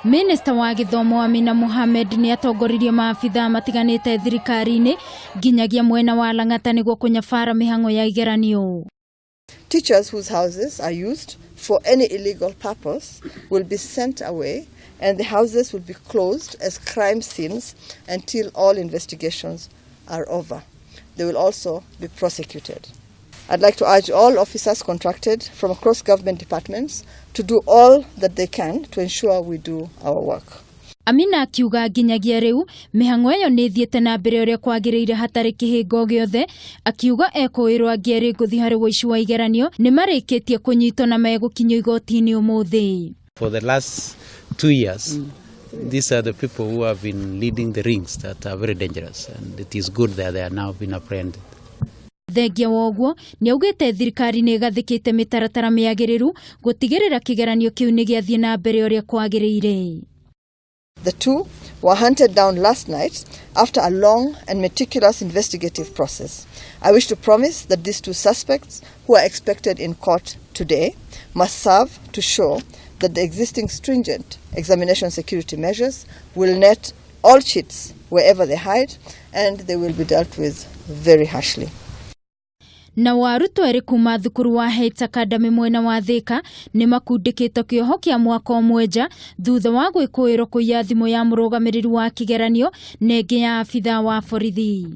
Minister wa githomo Amina Mohamed ni atongoririe maabitha matiganite thirikari-ini nginyagia mwena wa Lang'ata niguo kunyabara mihango ya igeranio. Teachers whose houses are used for any illegal purpose will be sent away and the houses will be closed as crime scenes until all investigations are over. They will also be prosecuted. I'd like to urge all officers contracted from across government departments to do all that they can to ensure we do our work. Amina akiuga nginyagia riu mihango iyo ni thiete na mbere uria kwagiriire hatari kihingo giothe, akiuga ekoirwo angieri nguthi hari woici wa igeranio ni marikitie kunyitwo na megukinyo igoti-ini umuthi. For the last 2 years, these are the people who have been leading the rings that are very dangerous, and it is good that they are now being apprehended. Thengia woguo ni augite thirikari ni gathikite mitaratara miagiriru gutigirira kigeranio kiu ni giathie na mbere uria kwagiriire. The two were hunted down last night after a long and meticulous investigative process. I wish to promise that these two suspects, who are expected in court today, must serve to show that the existing stringent examination security measures will net all cheats wherever they hide, and they will be dealt with very harshly. Na warutwo eri kuma thukuru wa Heights Academy mwena wa Thika ni makundikitwo kioho kia mwaka omweja thutha wa gwikuirwo kuiya thimu ya murugamiriri wa kigeranio nengi ya abitha wa borithi.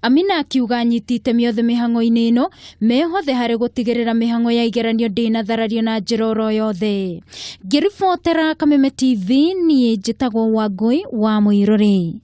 Amina akiuga anyitite miothe mihango-ini ino mehothe hari gutigirira mihango ya igeranio ndina tharario na njira yothe. Ngiribotera Kameme TV ni njitagwo Wangui wa Muiruri.